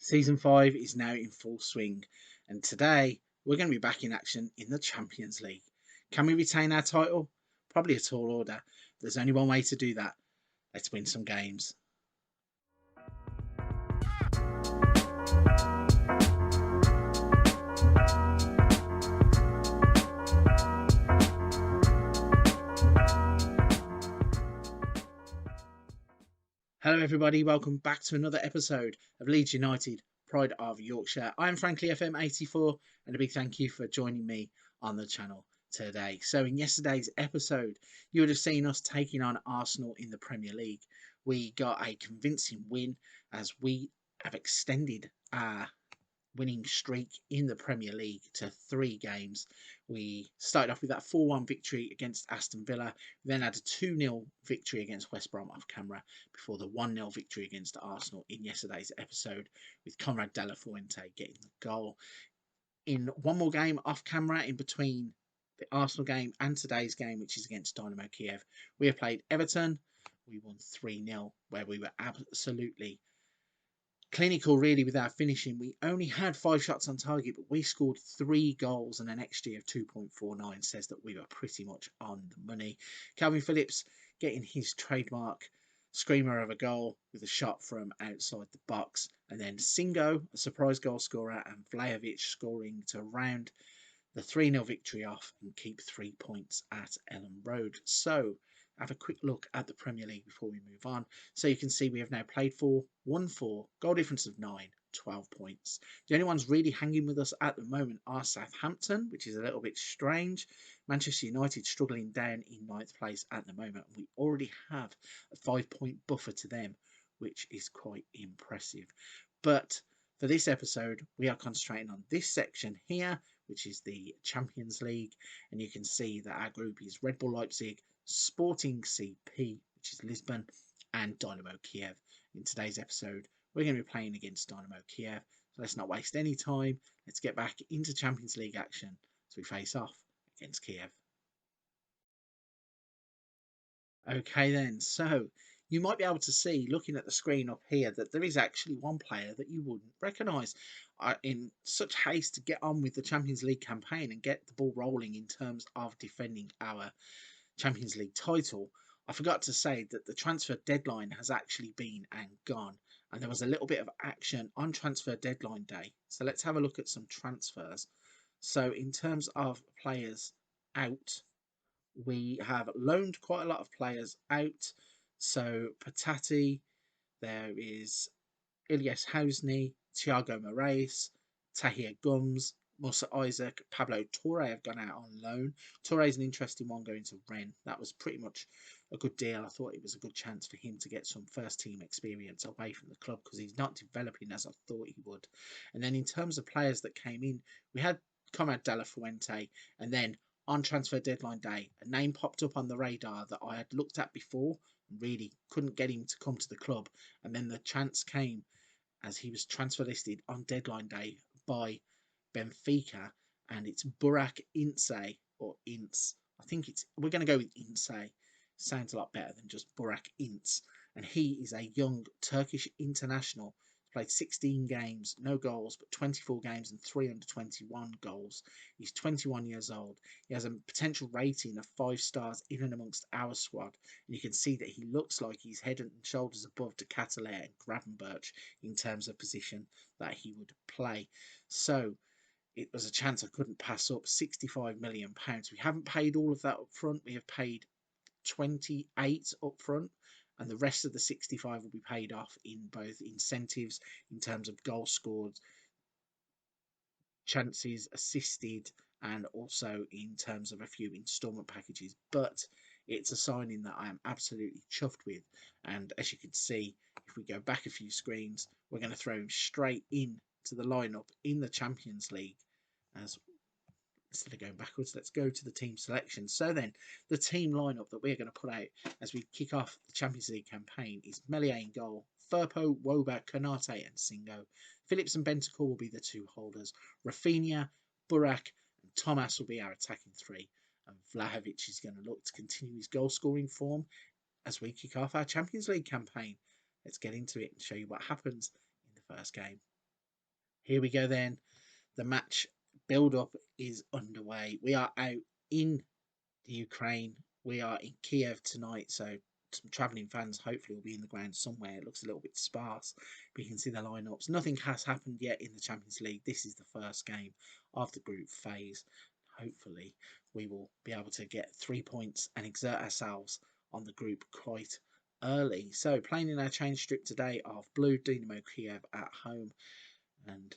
Season 5 is now in full swing, and today we're going to be back in action in the Champions League. Can we retain our title? Probably a tall order. There's only one way to do that. Let's win some games. Hello everybody, welcome back to another episode of Leeds United, Pride of Yorkshire. I'm Lufc Fm22 and a big thank you for joining me on the channel today. So in yesterday's episode, you would have seen us taking on Arsenal in the Premier League. We got a convincing win as we have extended our winning streak in the Premier League to 3 games. We started off with that 4-1 victory against Aston Villa, then had a 2-0 victory against West Brom off camera before the 1-0 victory against Arsenal in yesterday's episode, with Conrad de la Fuente getting the goal. In one more game off camera in between the Arsenal game and today's game, which is against Dinamo Kiev, we have played Everton. We won 3-0, where we were absolutely clinical really with our finishing. We only had 5 shots on target, but we scored 3 goals and an XG of 2.49 says that we were pretty much on the money. Calvin Phillips getting his trademark screamer of a goal with a shot from outside the box, and then Singo, a surprise goal scorer, and Vlahovic scoring to round the 3-0 victory off and keep 3 points at Ellen Road. So have a quick look at the Premier League before we move on. So you can see we have now played 4, won 4, goal difference of 9, 12 points. The only ones really hanging with us at the moment are Southampton, which is a little bit strange. Manchester United struggling down in 9th place at the moment. We already have a 5-point buffer to them, which is quite impressive. But for this episode, we are concentrating on this section here, which is the Champions League. And you can see that our group is Red Bull Leipzig, Sporting CP, which is Lisbon, and Dinamo Kiev. In today's episode, we're going to be playing against Dinamo Kiev. So let's not waste any time. Let's get back into Champions League action as we face off against Kiev. Okay then, so you might be able to see, looking at the screen up here, that there is actually one player that you wouldn't recognise. In such haste to get on with the Champions League campaign and get the ball rolling in terms of defending our Champions League title, I forgot to say that the transfer deadline has actually been and gone, and there was a little bit of action on transfer deadline day. So let's have a look at some transfers. So in terms of players out, we have loaned quite a lot of players out. So Patati, there is Ilyas Housney, Thiago Moraes, Tahir Gums, Musa Isaac, Pablo Torre have gone out on loan. Torre is an interesting one going to Rennes. That was pretty much a good deal. I thought it was a good chance for him to get some first team experience away from the club because he's not developing as I thought he would. And then in terms of players that came in, we had Conrad de la Fuente, and then on transfer deadline day, a name popped up on the radar that I had looked at before and really couldn't get him to come to the club. And then the chance came as he was transfer listed on deadline day by Benfica, and it's Burak Ince, or Ince. I think we're going to go with Ince. Sounds a lot better than just Burak Ince. And he is a young Turkish international. Played 16 games, no goals, but 24 games and 321 goals. He's 21 years old. He has a potential rating of 5 stars in and amongst our squad. And you can see that he looks like he's head and shoulders above De Ketelaere and Gravenberch in terms of position that he would play. So it was a chance I couldn't pass up. £65 million. We haven't paid all of that up front. We have paid 28 up front, and the rest of the 65 will be paid off in both incentives in terms of goals scored, chances assisted, and also in terms of a few instalment packages. But it's a signing that I am absolutely chuffed with, and as you can see, if we go back a few screens, we're going to throw him straight in to the lineup in the Champions League. As instead of going backwards, let's go to the team selection. So then, the team lineup that we're going to put out as we kick off the Champions League campaign is Meslier in goal, Firpo, Woba, Konate and Singo. Phillips and Bentancur will be the 2 holders. Rafinha, Burak and Thomas will be our attacking 3. And Vlahovic is going to look to continue his goal scoring form as we kick off our Champions League campaign. Let's get into it and show you what happens in the first game. Here we go then. The match build-up is underway. We are out in the Ukraine. We are in Kiev tonight, so some travelling fans hopefully will be in the ground somewhere. It looks a little bit sparse, but you can see the lineups. Nothing has happened yet in the Champions League. This is the first game of the group phase. Hopefully, we will be able to get 3 points and exert ourselves on the group quite early. So, playing in our change strip today of blue Dinamo Kiev at home, and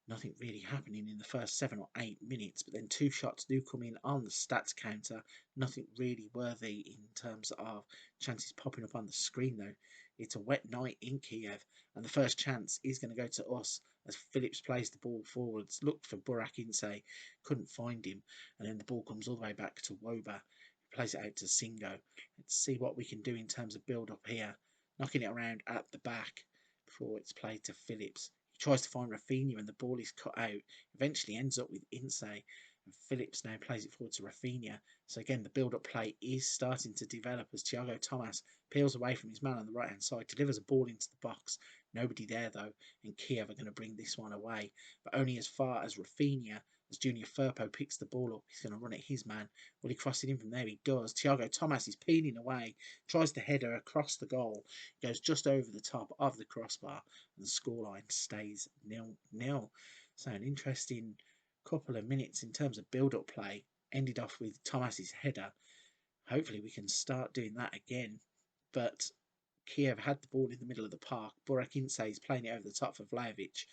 nothing really happening in the first 7 or 8 minutes. But then two shots do come in on the stats counter. Nothing really worthy in terms of chances popping up on the screen, though. It's a wet night in Kiev, and the first chance is going to go to us as Phillips plays the ball forwards. Looked for Burak Ince, couldn't find him, and then the ball comes all the way back to Woba. He plays it out to Singo. Let's see what we can do in terms of build up here. Knocking it around at the back before it's played to Phillips. He tries to find Rafinha and the ball is cut out. Eventually ends up with Ince. And Phillips now plays it forward to Rafinha. So again, the build-up play is starting to develop as Thiago Thomas peels away from his man on the right-hand side, delivers a ball into the box. Nobody there though, and Kiev are going to bring this one away. But only as far as Rafinha, as Junior Firpo picks the ball up. He's going to run at his man. Will he cross it in from there? He does. Thiago Thomas is peeling away, tries to header across the goal. Goes just over the top of the crossbar, and the scoreline stays 0-0. So an interesting couple of minutes in terms of build-up play. Ended off with Thomas's header. Hopefully we can start doing that again. But Kiev had the ball in the middle of the park. Burak Ince is playing it over the top for Vlahovic.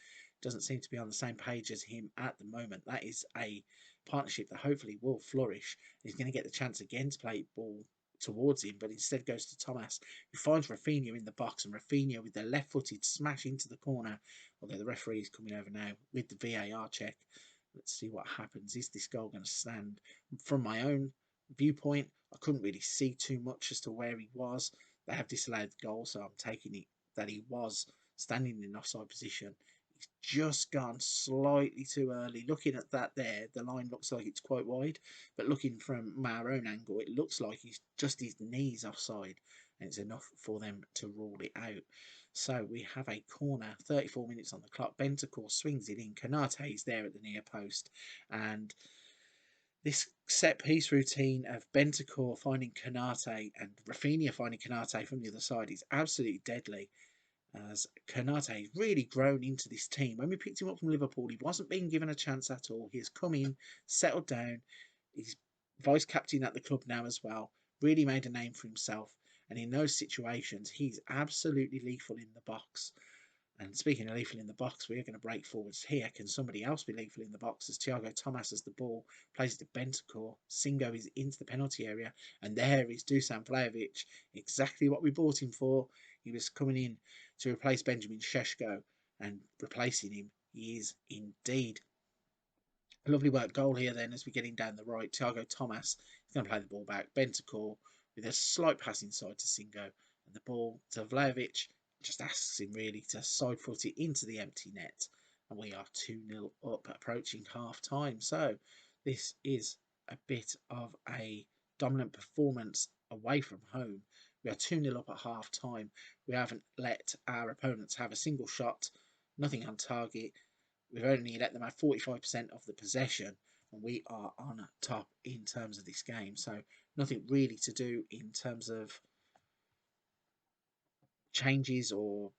Doesn't seem to be on the same page as him at the moment. That is a partnership that hopefully will flourish. He's going to get the chance again to play ball towards him, but instead goes to Thomas, who finds Rafinha in the box, and Rafinha with the left-footed smash into the corner. Although the referee is coming over now with the VAR check. Let's see what happens. Is this goal going to stand? From my own viewpoint, I couldn't really see too much as to where he was. They have disallowed the goal, so I'm taking it that he was standing in an offside position. He's just gone slightly too early. Looking at that there, the line looks like it's quite wide, but looking from our own angle, it looks like he's just his knees offside, and it's enough for them to rule it out. So we have a corner, 34 minutes on the clock. Bentancur swings it in. Konate is there at the near post, and this set piece routine of Bentancur finding Konate and Rafinha finding Konate from the other side is absolutely deadly. As Konate has really grown into this team. When we picked him up from Liverpool, he wasn't being given a chance at all. He has come in, settled down. He's vice captain at the club now as well. Really made a name for himself. And in those situations, he's absolutely lethal in the box. And speaking of lethal in the box, we are going to break forwards here. Can somebody else be lethal in the box? As Thiago Thomas has the ball, plays it to Bentancur. Singo is into the penalty area. And there is Dusan Vlahovic. Exactly what we bought him for. He was coming in to replace Benjamin Šeško. And replacing him, he is indeed. A lovely work goal here then as we're getting down the right. Thiago Thomas is going to play the ball back. Bentancur with a slight pass inside to Singo. And the ball to Vlahovic. Just asks him really to side foot it into the empty net. And we are 2-0 up, approaching half time. So this is a bit of a dominant performance away from home. We are 2-0 up at half time. We haven't let our opponents have a single shot, nothing on target. We've only let them have 45% of the possession, and we are on top in terms of this game. So nothing really to do in terms of changes or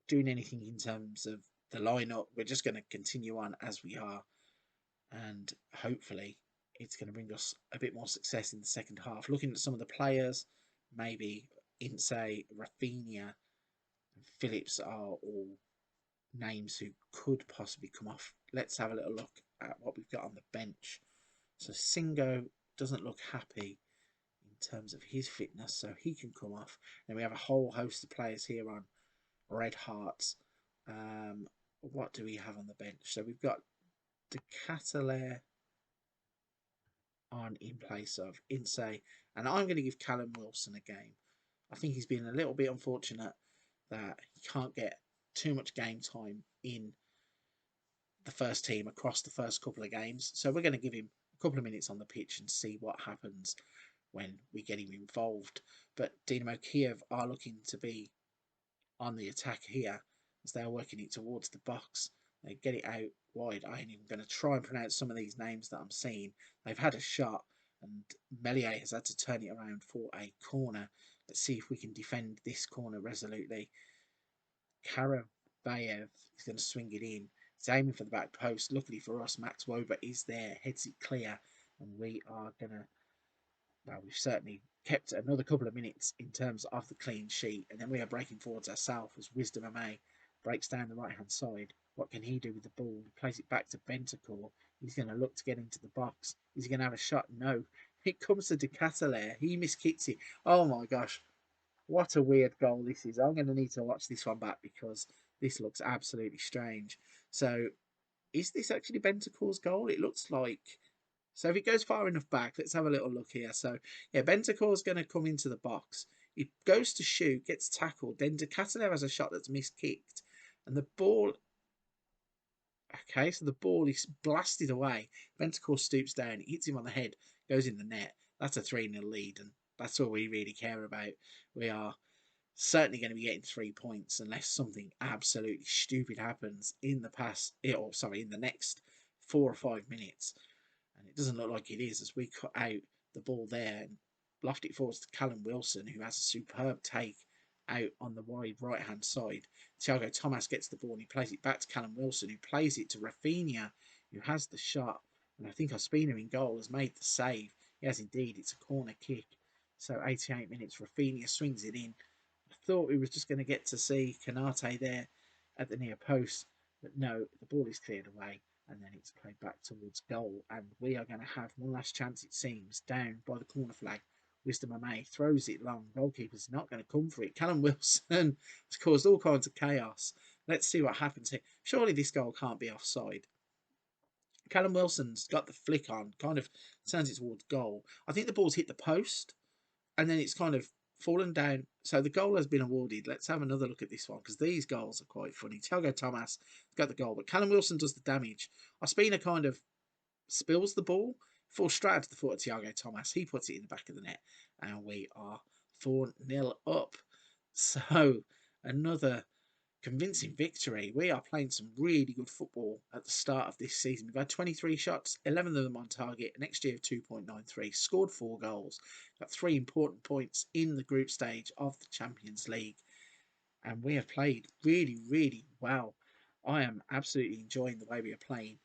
doing anything in terms of the lineup. We're just going to continue on as we are, and hopefully it's going to bring us a bit more success in the second half. Looking at some of the players, maybe Ince, Rafinha, and Phillips are all names who could possibly come off. Let's have a little look at what we've got on the bench. So Singo doesn't look happy in terms of his fitness, so he can come off. Then we have a whole host of players here on red hearts. What do we have on the bench? So we've got De Ketelaere on in place of Ince, and I'm going to give Callum Wilson a game. I think he's been a little bit unfortunate that he can't get too much game time in the first team across the first couple of games. So we're going to give him a couple of minutes on the pitch and see what happens when we get him involved. But Dinamo Kiev are looking to be on the attack here as they are working it towards the box. They get it out wide. I ain't even going to try and pronounce some of these names that I'm seeing. They've had a shot, and Melier has had to turn it around for a corner. Let's see if we can defend this corner resolutely. Karabayev is going to swing it in. He's aiming for the back post. Luckily for us, Max Wober is there, heads it clear, and we are going to, well, we've certainly kept another couple of minutes in terms of the clean sheet, and then we are breaking forwards ourselves as Wisdom Ame breaks down the right hand side. What can he do with the ball? He plays it back to Bentacore. He's going to look to get into the box. Is he going to have a shot? No. It comes to De Catalaire. He miskicks it. Oh my gosh. What a weird goal this is. I'm going to need to watch this one back because this looks absolutely strange. So, is this actually Bentacore's goal? It looks like. So if it goes far enough back, let's have a little look here. So, yeah, Bentacore's going to come into the box. He goes to shoot, gets tackled. Then De Catalaire has a shot that's miskicked. And the ball. Okay, so the ball is blasted away. Bentacore stoops down, hits him on the head, goes in the net. That's a 3-0 lead, and that's all we really care about. We are certainly going to be getting 3 points unless something absolutely stupid happens in the next 4 or 5 minutes. And it doesn't look like it is as we cut out the ball there and lofted it forwards to Callum Wilson, who has a superb take out on the wide right hand side. Thiago Thomas gets the ball and he plays it back to Callum Wilson, who plays it to Rafinha, who has the shot. And I think Ospina in goal has made the save. Yes, indeed, it's a corner kick. So 88 minutes, Rafinha swings it in. I thought we was just going to get to see Kanate there at the near post, but no, the ball is cleared away and then it's played back towards goal. And we are going to have one last chance, it seems, down by the corner flag. Wisdom Ame throws it long. Goalkeeper's not going to come for it. Callum Wilson has caused all kinds of chaos. Let's see what happens here. Surely this goal can't be offside. Callum Wilson's got the flick on, kind of turns it towards goal. I think the ball's hit the post and then it's kind of fallen down. So the goal has been awarded. Let's have another look at this one because these goals are quite funny. Thiago Thomas got the goal, but Callum Wilson does the damage. Ospina kind of spills the ball, falls straight out to the foot of Thiago Thomas. He puts it in the back of the net, and we are 4-0 up. So another convincing victory. We are playing some really good football at the start of this season. We've had 23 shots, 11 of them on target, an XG of 2.93, scored 4 goals, got 3 important points in the group stage of the Champions League, and we have played really, really well. I am absolutely enjoying the way we are playing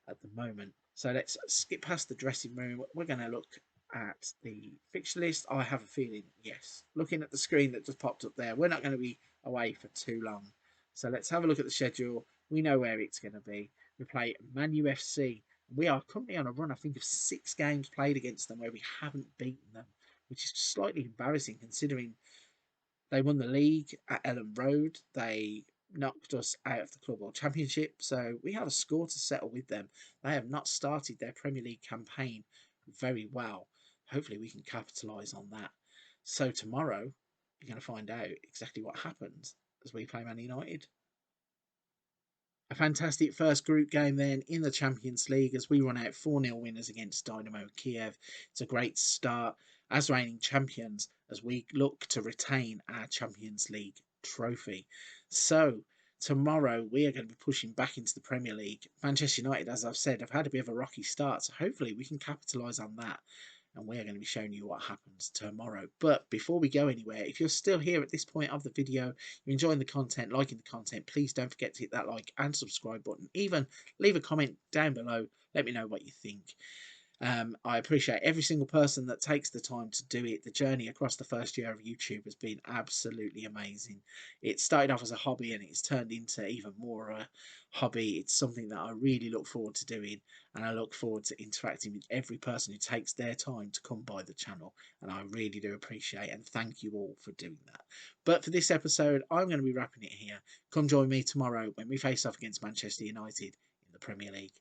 at the moment. So let's skip past the dressing room. We're going to look at the fixture list. I have a feeling, yes, looking at the screen that just popped up there, we're not going to be away for too long. So let's have a look at the schedule. We know where it's going to be. We play Man U FC. We are currently on a run, I think, of 6 games played against them where we haven't beaten them, which is slightly embarrassing considering they won the league at Ellen Road. They knocked us out of the Club World Championship, so we have a score to settle with them. They have not started their Premier League campaign very well. Hopefully, we can capitalise on that. So tomorrow, you're going to find out exactly what happens as we play Man United. A fantastic first group game then in the Champions League as we run out 4-0 winners against Dinamo Kiev. It's a great start as reigning champions as we look to retain our Champions League trophy. So tomorrow we are going to be pushing back into the Premier League. Manchester United, as I've said, have had a bit of a rocky start, so hopefully we can capitalise on that. And we are going to be showing you what happens tomorrow. But before we go anywhere, if you're still here at this point of the video, you're enjoying the content, liking the content, please don't forget to hit that like and subscribe button. Even leave a comment down below. Let me know what you think. I appreciate every single person that takes the time to do it. The journey across the first year of YouTube has been absolutely amazing. It started off as a hobby and it's turned into even more a hobby. It's something that I really look forward to doing, and I look forward to interacting with every person who takes their time to come by the channel, and I really do appreciate and thank you all for doing that. But for this episode, I'm going to be wrapping it here. Come join me tomorrow when we face off against Manchester United in the Premier League.